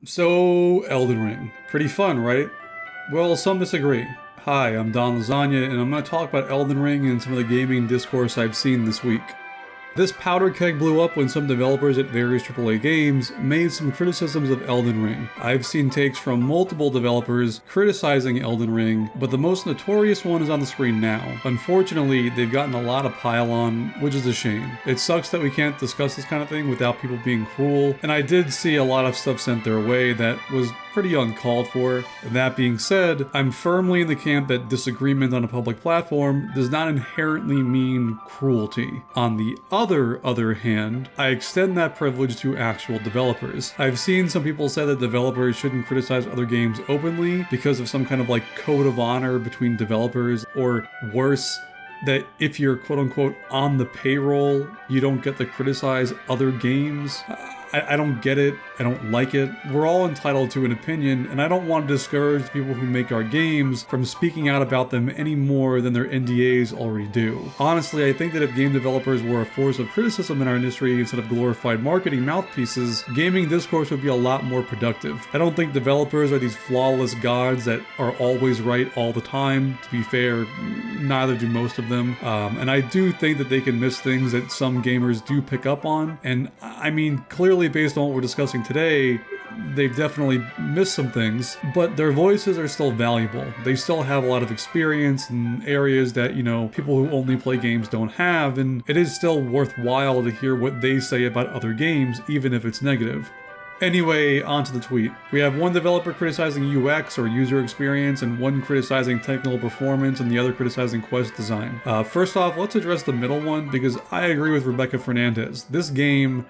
So, Elden Ring. Pretty fun, right? Well, some disagree. Hi, I'm Don Lasagna, and I'm going to talk about Elden Ring and some of the gaming discourse I've seen this week. This powder keg blew up when some developers at various AAA games made some criticisms of Elden Ring. I've seen takes from multiple developers criticizing Elden Ring, but the most notorious one is on the screen now. Unfortunately, they've gotten a lot of pile-on, which is a shame. It sucks that we can't discuss this kind of thing without people being cruel, and I did see a lot of stuff sent their way that was pretty uncalled for. That being said, I'm firmly in the camp that disagreement on a public platform does not inherently mean cruelty. On the other hand, I extend that privilege to actual developers. I've seen some people say that developers shouldn't criticize other games openly because of some kind of code of honor between developers, or worse, that if you're quote-unquote on the payroll, you don't get to criticize other games. I don't get it. I don't like it. We're all entitled to an opinion, and I don't want to discourage people who make our games from speaking out about them any more than their NDAs already do. Honestly, I think that if game developers were a force of criticism in our industry instead of glorified marketing mouthpieces, gaming discourse would be a lot more productive. I don't think developers are these flawless gods that are always right all the time. To be fair, neither do most of them. And I do think that they can miss things that some gamers do pick up on. And I mean, clearly based on what we're discussing today, they've definitely missed some things, but their voices are still valuable. They still have a lot of experience in areas that, people who only play games don't have, and it is still worthwhile to hear what they say about other games, even if it's negative. Anyway, onto the tweet. We have one developer criticizing UX or user experience, and one criticizing technical performance, and the other criticizing quest design. First off, let's address the middle one, because I agree with Rebecca Fernandez. This game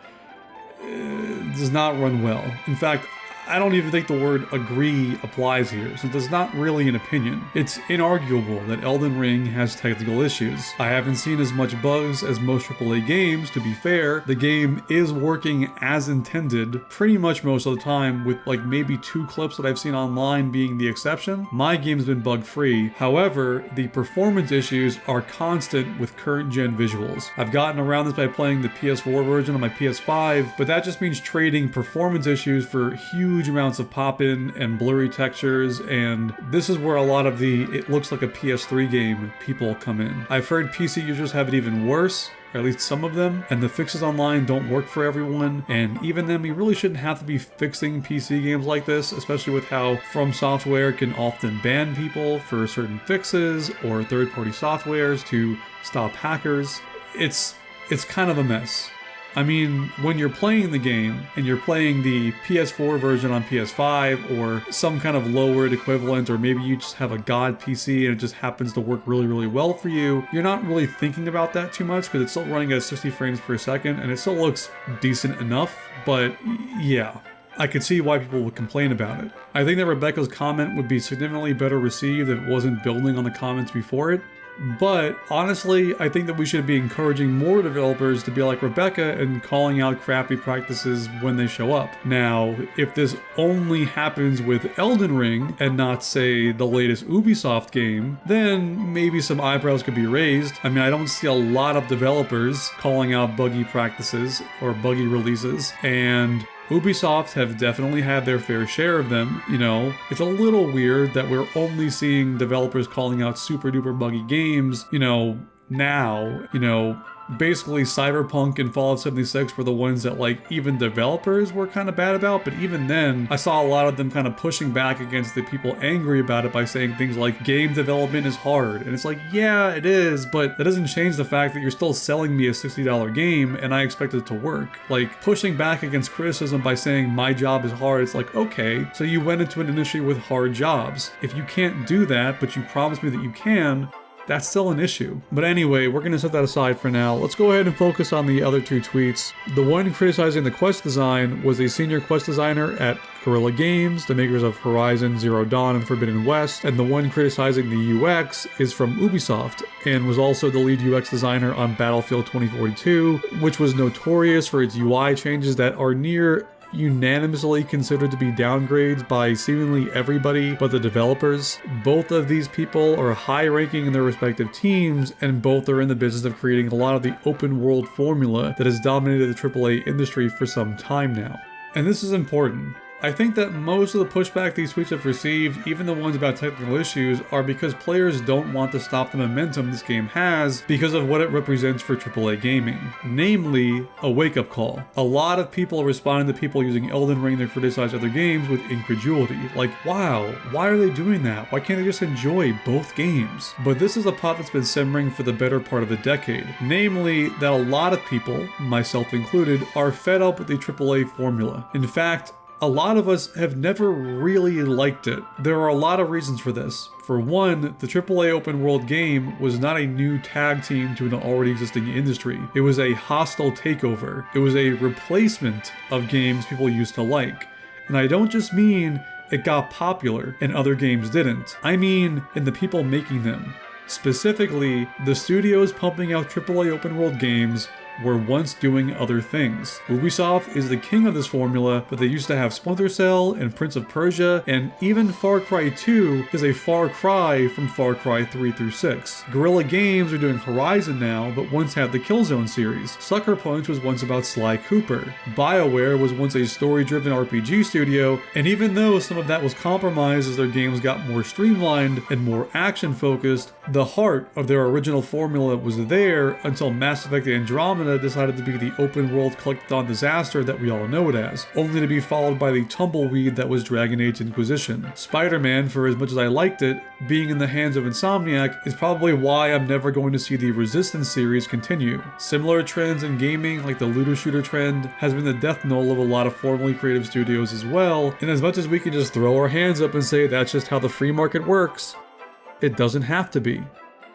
does not run well. In fact, I don't even think the word agree applies here, since it's not really an opinion. It's inarguable that Elden Ring has technical issues. I haven't seen as much bugs as most AAA games, to be fair. The game is working as intended pretty much most of the time, with maybe 2 clips that I've seen online being the exception. My game's been bug-free. However, the performance issues are constant with current gen visuals. I've gotten around this by playing the PS4 version on my PS5, but that just means trading performance issues for huge amounts of pop-in and blurry textures, and this is where a lot of the "it looks like a PS3 game" people come in. I've heard PC users have it even worse, or at least some of them, and the fixes online don't work for everyone, and even then we really shouldn't have to be fixing PC games like this, especially with how From Software can often ban people for certain fixes, or third-party softwares to stop hackers. It's kind of a mess. I mean, when you're playing the game, and you're playing the PS4 version on PS5, or some kind of lowered equivalent, or maybe you just have a god PC and it just happens to work really, really well for you, you're not really thinking about that too much, because it's still running at 60 frames per second, and it still looks decent enough, but yeah. I could see why people would complain about it. I think that Rebecca's comment would be significantly better received if it wasn't building on the comments before it. But honestly, I think that we should be encouraging more developers to be like Rebecca and calling out crappy practices when they show up. Now, if this only happens with Elden Ring and not, say, the latest Ubisoft game, then maybe some eyebrows could be raised. I mean, I don't see a lot of developers calling out buggy practices or buggy releases, and Ubisoft have definitely had their fair share of them. It's a little weird that we're only seeing developers calling out super duper buggy games, now. Basically, Cyberpunk and Fallout 76 were the ones that even developers were kind of bad about, but even then, I saw a lot of them kind of pushing back against the people angry about it by saying things like, game development is hard. And it's yeah, it is, but that doesn't change the fact that you're still selling me a $60 game and I expect it to work. Pushing back against criticism by saying my job is hard, it's okay, so you went into an industry with hard jobs. If you can't do that, but you promise me that you can, that's still an issue. But anyway, we're going to set that aside for now. Let's go ahead and focus on the other 2 tweets. The one criticizing the quest design was a senior quest designer at Guerrilla Games, the makers of Horizon Zero Dawn and Forbidden West, and the one criticizing the UX is from Ubisoft, and was also the lead UX designer on Battlefield 2042, which was notorious for its UI changes that are near unanimously considered to be downgrades by seemingly everybody but the developers. Both of these people are high-ranking in their respective teams, and both are in the business of creating a lot of the open-world formula that has dominated the AAA industry for some time now. And this is important. I think that most of the pushback these tweets have received, even the ones about technical issues, are because players don't want to stop the momentum this game has because of what it represents for AAA gaming. Namely, a wake-up call. A lot of people are responding to people using Elden Ring to criticize other games with incredulity. Like, wow, why are they doing that? Why can't they just enjoy both games? But this is a pot that's been simmering for the better part of a decade. Namely, that a lot of people, myself included, are fed up with the AAA formula. In fact, a lot of us have never really liked it. There are a lot of reasons for this. For one, the AAA open world game was not a new tag team to an already existing industry. It was a hostile takeover. It was a replacement of games people used to like. And I don't just mean it got popular and other games didn't. I mean in the people making them. Specifically, the studios pumping out AAA open world games were once doing other things. Ubisoft is the king of this formula, but they used to have Splinter Cell and Prince of Persia, and even Far Cry 2 is a far cry from Far Cry 3 through 6. Guerrilla Games are doing Horizon now, but once had the Killzone series. Sucker Punch was once about Sly Cooper. BioWare was once a story-driven RPG studio, and even though some of that was compromised as their games got more streamlined and more action-focused, the heart of their original formula was there until Mass Effect Andromeda decided to be the open world collectathon disaster that we all know it as, only to be followed by the tumbleweed that was Dragon Age Inquisition. Spider-Man, for as much as I liked it, being in the hands of Insomniac is probably why I'm never going to see the Resistance series continue. Similar trends in gaming, like the looter shooter trend, has been the death knell of a lot of formerly creative studios as well, and as much as we can just throw our hands up and say that's just how the free market works, it doesn't have to be.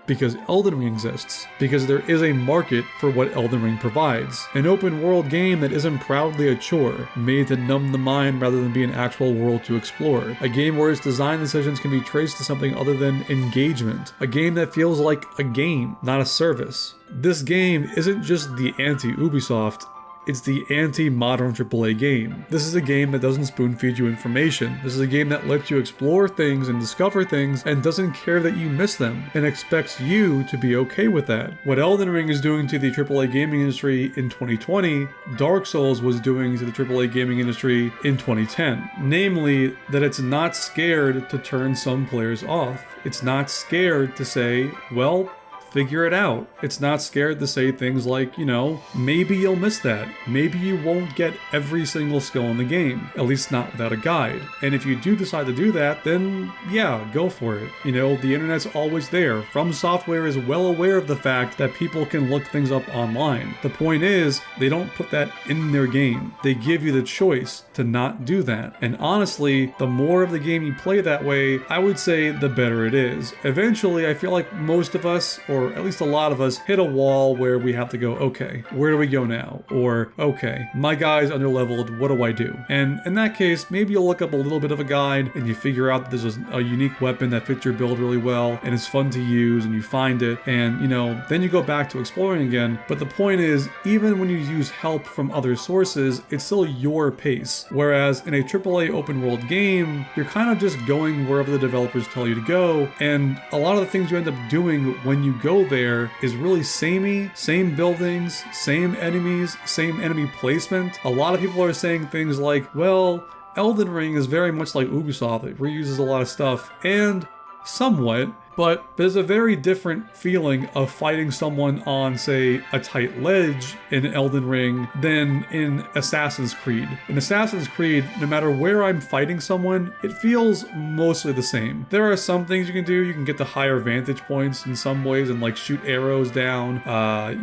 Because Elden Ring exists. Because there is a market for what Elden Ring provides. An open world game that isn't proudly a chore, made to numb the mind rather than be an actual world to explore. A game where its design decisions can be traced to something other than engagement. A game that feels like a game, not a service. This game isn't just the anti-Ubisoft, it's the anti-modern AAA game. This is a game that doesn't spoon-feed you information. This is a game that lets you explore things and discover things and doesn't care that you miss them and expects you to be okay with that. What Elden Ring is doing to the AAA gaming industry in 2020, Dark Souls was doing to the AAA gaming industry in 2010. Namely, that it's not scared to turn some players off. It's not scared to say, well, figure it out. It's not scared to say things like, you know, maybe you'll miss that. Maybe you won't get every single skill in the game, at least not without a guide. And if you do decide to do that, then yeah, go for it. You know, the internet's always there. From Software is well aware of the fact that people can look things up online. The point is, they don't put that in their game. They give you the choice to not do that. And honestly, the more of the game you play that way, I would say the better it is. Eventually, I feel like most of us, or at least a lot of us, hit a wall where we have to go, okay, where do we go now? Or, okay, my guy's underleveled, what do I do? And in that case, maybe you'll look up a little bit of a guide and you figure out that there's a unique weapon that fits your build really well and it's fun to use and you find it and, you know, then you go back to exploring again. But the point is, even when you use help from other sources, it's still your pace. Whereas in a AAA open world game, you're kind of just going wherever the developers tell you to go. And a lot of the things you end up doing when you go there is really samey, same buildings, same enemies, same enemy placement. A lot of people are saying things like, well, Elden Ring is very much like Ubisoft. It reuses a lot of stuff, and somewhat, but there's a very different feeling of fighting someone on, say, a tight ledge in Elden Ring than in Assassin's Creed. In Assassin's Creed, no matter where I'm fighting someone, it feels mostly the same. There are some things you can do. You can get to higher vantage points in some ways and like shoot arrows down.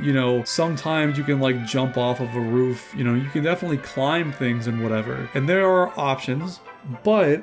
You know, sometimes you can like jump off of a roof. You know, you can definitely climb things and whatever. And there are options, but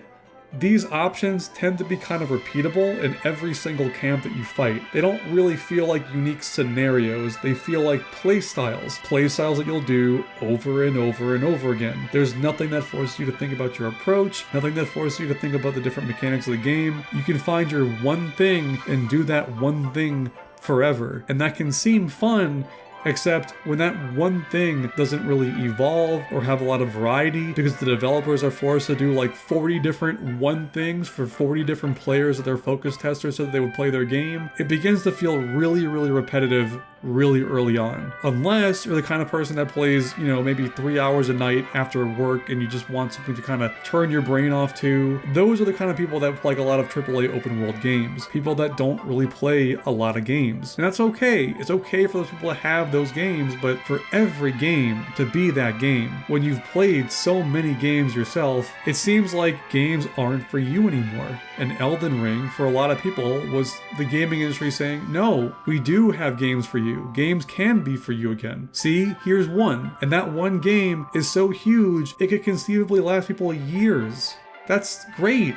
these options tend to be kind of repeatable in every single camp that you fight. They don't really feel like unique scenarios, they feel like playstyles that you'll do over and over and over again. There's nothing that forces you to think about your approach, nothing that forces you to think about the different mechanics of the game. You can find your one thing and do that one thing forever, and that can seem fun, except when that one thing doesn't really evolve or have a lot of variety because the developers are forced to do like 40 different one things for 40 different players that they're focus testers so that they would play their game, it begins to feel really, really repetitive really early on. Unless you're the kind of person that plays, you know, maybe 3 hours a night after work and you just want something to kind of turn your brain off to. Those are the kind of people that like a lot of AAA open world games. People that don't really play a lot of games. And that's okay. It's okay for those people to have those games, but for every game to be that game, when you've played so many games yourself, it seems like games aren't for you anymore. And Elden Ring, for a lot of people, was the gaming industry saying, no, we do have games for you. Games can be for you again. See, here's one. And that one game is so huge, it could conceivably last people years. That's great.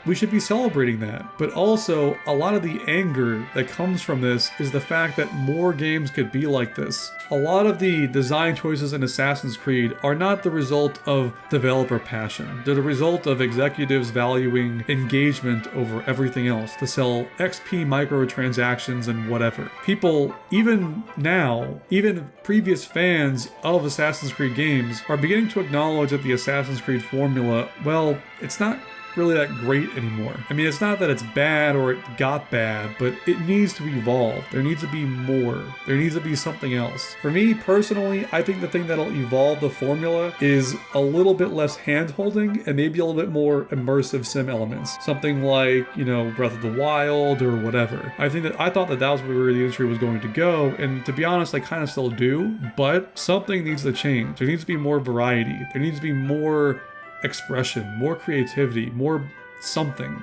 We should be celebrating that. But also, a lot of the anger that comes from this is the fact that more games could be like this. A lot of the design choices in Assassin's Creed are not the result of developer passion. They're the result of executives valuing engagement over everything else to sell XP microtransactions and whatever. People, even now, even previous fans of Assassin's Creed games are beginning to acknowledge that the Assassin's Creed formula, well, it's not really that great anymore. I mean, it's not that it's bad or it got bad, but it needs to evolve. There needs to be more. There needs to be something else. For me personally, I think the thing that'll evolve the formula is a little bit less hand-holding and maybe a little bit more immersive sim elements. Something like, you know, Breath of the Wild or whatever. I thought that was where the industry was going to go, and to be honest, I kind of still do, but something needs to change. There needs to be more variety. There needs to be more expression, more creativity, more something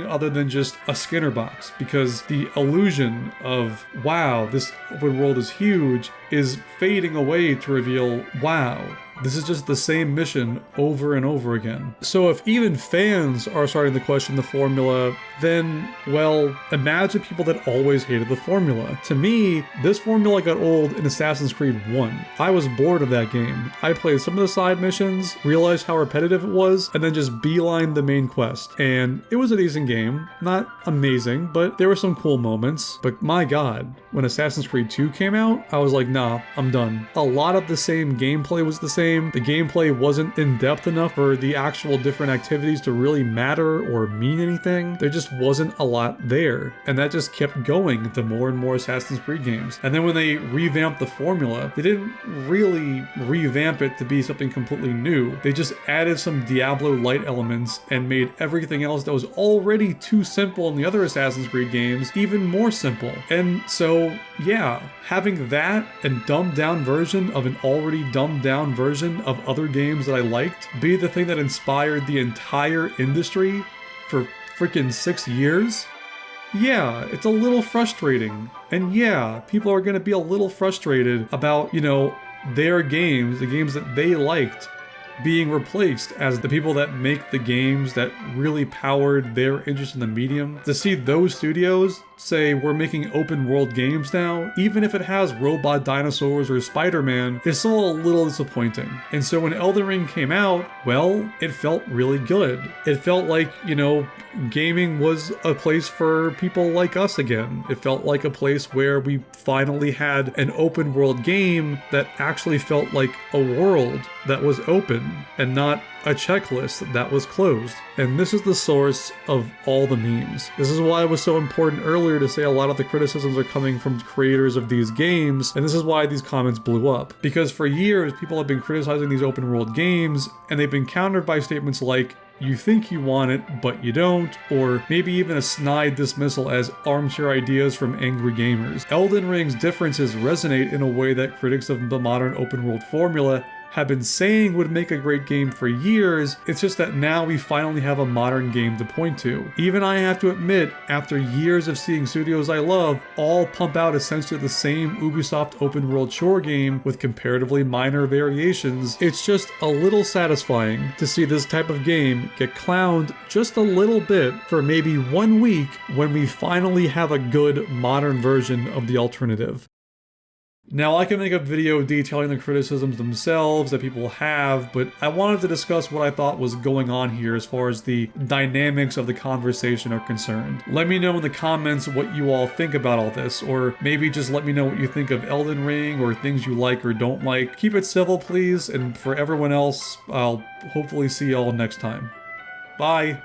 other than just a Skinner box, because the illusion of, wow, this open world is huge, is fading away to reveal, wow, this is just the same mission over and over again. So if even fans are starting to question the formula, then, well, imagine people that always hated the formula. To me, this formula got old in Assassin's Creed 1. I was bored of that game. I played some of the side missions, realized how repetitive it was, and then just beelined the main quest. And it was a decent game. Not amazing, but there were some cool moments. But my god, when Assassin's Creed 2 came out, I was like, nah, I'm done. A lot of the same gameplay was the same. The gameplay wasn't in-depth enough for the actual different activities to really matter or mean anything. There just wasn't a lot there. And that just kept going to more and more Assassin's Creed games. And then when they revamped the formula, they didn't really revamp it to be something completely new. They just added some Diablo-light elements and made everything else that was already too simple in the other Assassin's Creed games even more simple. And so, yeah, having that and dumbed down version of an already dumbed down version of other games that I liked be the thing that inspired the entire industry for freaking 6 years? Yeah, it's a little frustrating. And yeah, people are going to be a little frustrated about, you know, their games, the games that they liked, being replaced as the people that make the games that really powered their interest in the medium. To see those studios say, we're making open world games now, even if it has robot dinosaurs or Spider-Man, is still a little disappointing. And so when Elden Ring came out, well, it felt really good. It felt like, you know, gaming was a place for people like us again. It felt like a place where we finally had an open world game that actually felt like a world that was open and not a checklist that was closed. And this is the source of all the memes. This is why it was so important earlier to say a lot of the criticisms are coming from creators of these games, and this is why these comments blew up. Because for years, people have been criticizing these open world games, and they've been countered by statements like, you think you want it, but you don't, or maybe even a snide dismissal as armchair ideas from angry gamers. Elden Ring's differences resonate in a way that critics of the modern open world formula have been saying would make a great game for years. It's just that now we finally have a modern game to point to. Even I have to admit, after years of seeing studios I love all pump out essentially the same Ubisoft open world chore game with comparatively minor variations, it's just a little satisfying to see this type of game get clowned just a little bit for maybe 1 week when we finally have a good modern version of the alternative. Now, I can make a video detailing the criticisms themselves that people have, but I wanted to discuss what I thought was going on here as far as the dynamics of the conversation are concerned. Let me know in the comments what you all think about all this, or maybe just let me know what you think of Elden Ring or things you like or don't like. Keep it civil, please, and for everyone else, I'll hopefully see y'all next time. Bye!